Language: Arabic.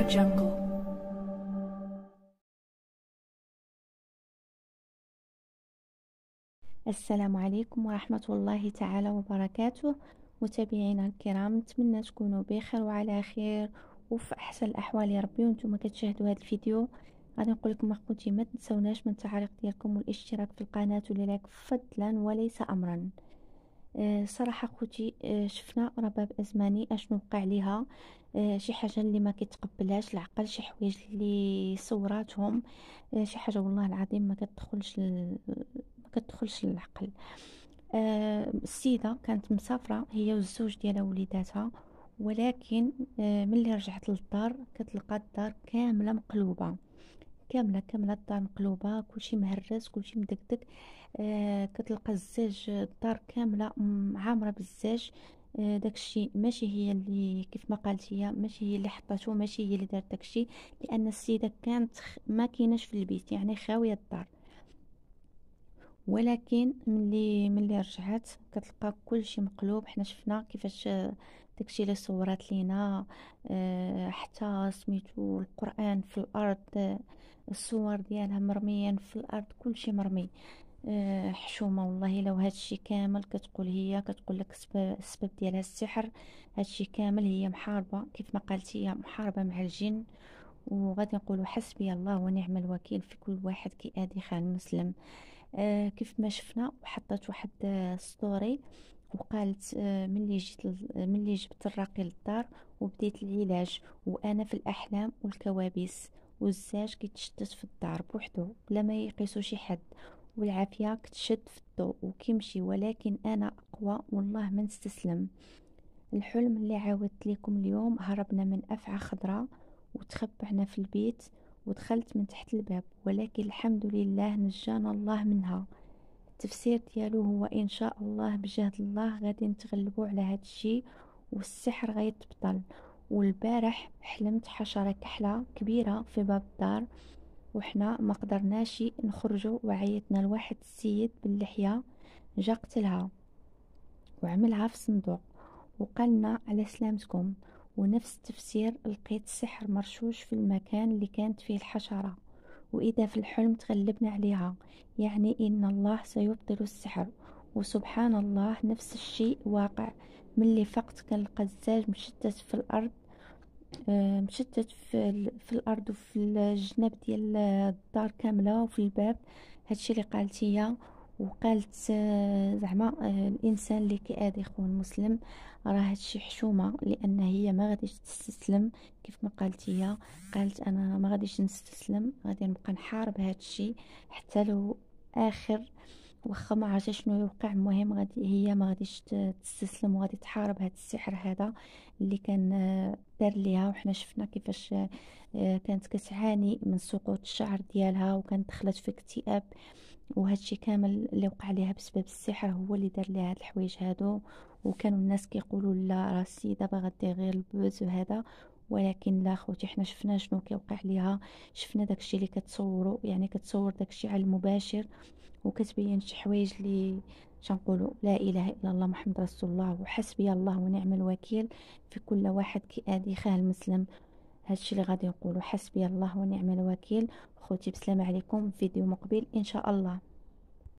Jungle. السلام عليكم ورحمة الله تعالى وبركاته. متابعينا الكرام، نتمنى تكونوا بخير وعلى خير وفي احسن الاحوال يا ربي وانتم كتشاهدوا هذا الفيديو. غادي نقول لكم اخوتي ما تنسوناش من التعليق ديالكم والاشتراك في القناه واللايك فضلا وليس امرا. صراحه اخوتي، شفنا رباب ازماني اشنو وقع ليها. شي حاجه اللي ما كيتقبلهاش العقل، شي حوايج اللي صوراتهم شي حاجه والله العظيم ما كتدخلش للعقل. السيده كانت مسافره هي والزوج ديالها ووليداتها، ولكن ملي رجعت للدار كتلقى الدار كامله مقلوبه، كامله الدار مقلوبه، كلشي مهرس كلشي مدكدك. كتلقى الزاج الدار كامله عامره بالزاج. داكشي ماشي هي اللي كيف ما قالت، هي ماشي هي اللي حطاتو، ماشي هي اللي دارت داكشي، لان السيده كانت ما كايناش في البيت، يعني خاويه الدار. ولكن ملي رجعت كتلقى كلشي مقلوب. حنا شفنا كيفاش داكشي اللي صورات لينا. حتى سميتو القرآن في الارض، الصور ديالها مرميين في الارض، كلشي مرمي. حشومه والله. لو هادشي كامل كتقول هي، كتقول لك السبب ديالها السحر. هادشي كامل هي محاربه، كيف ما قالت هي محاربه مع الجن. وغادي نقولوا حسبي الله ونعم الوكيل في كل واحد كيأذي خان مسلم. كيف ما شفنا، وحطت واحد ستوري وقالت ملي جبت الراقي للدار وبديت العلاج وانا في الاحلام والكوابيس، والزاج كيتشتت في الدار بوحدو بلا ما يقيسو شي حد، والعافيه كتشد في الضوء وكيمشي، ولكن انا اقوى والله ما نستسلم. الحلم اللي عاودت لكم اليوم، هربنا من أفعى خضراء وتخبعنا في البيت ودخلت من تحت الباب، ولكن الحمد لله نجانا الله منها. التفسير ديالو هو إن شاء الله بجهد الله غادي نتغلبوا على هاد الشي والسحر غيتبطل. والبارح حلمت حشرة كحلة كبيرة في باب الدار، وحنا ما قدرناش نخرجوا، وعيطنا لواحد السيد باللحية جا قتلها وعملها في صندوق وقالنا على سلامتكم. ونفس التفسير، لقيت السحر مرشوش في المكان اللي كانت فيه الحشرة، وإذا في الحلم تغلبنا عليها يعني إن الله سيبطل السحر. وسبحان الله نفس الشيء واقع. ملي فقت كنلقى الزاج مشتت في الأرض، مشتت في الأرض وفي الجناب ديال الدار كاملة وفي الباب. هادشي اللي قالت هي. وقالت زعما الانسان اللي كيأذي خوه المسلم راه هادشي حشومه، لان هي ما غاديش تستسلم. كيف ما قالت هي، قالت انا ما غاديش نستسلم، غادي نبقى نحارب هادشي حتى لو اخر، واخا ما عرفتش شنو يوقع. المهم غادي هي ما غاديش تستسلم، وغادي تحارب هاد السحر هذا اللي كان دار ليها. وحنا شفنا كيفاش كانت كتعاني من سقوط الشعر ديالها، وكانت دخلت في اكتئاب. وهادشي كامل اللي وقع ليها بسبب السحر هو اللي دار ليها هاد الحوايج هادو. وكانوا الناس كيقولوا لا راه السيده باغا دير غير البوز وهذا، ولكن لا خوتي، حنا شفنا شنو كيوقع ليها. شفنا داكشي اللي كتصوروا، يعني كتصور داكشي على المباشر وكتبين شي حوايج اللي شنقولوا لا اله الا الله محمد رسول الله وحسبي الله ونعم الوكيل في كل واحد كيأذي خاه المسلم. هادشي اللي غادي نقولوا، حسبي الله ونعم الوكيل. خوتي بسلام عليكم، فيديو مقبل ان شاء الله.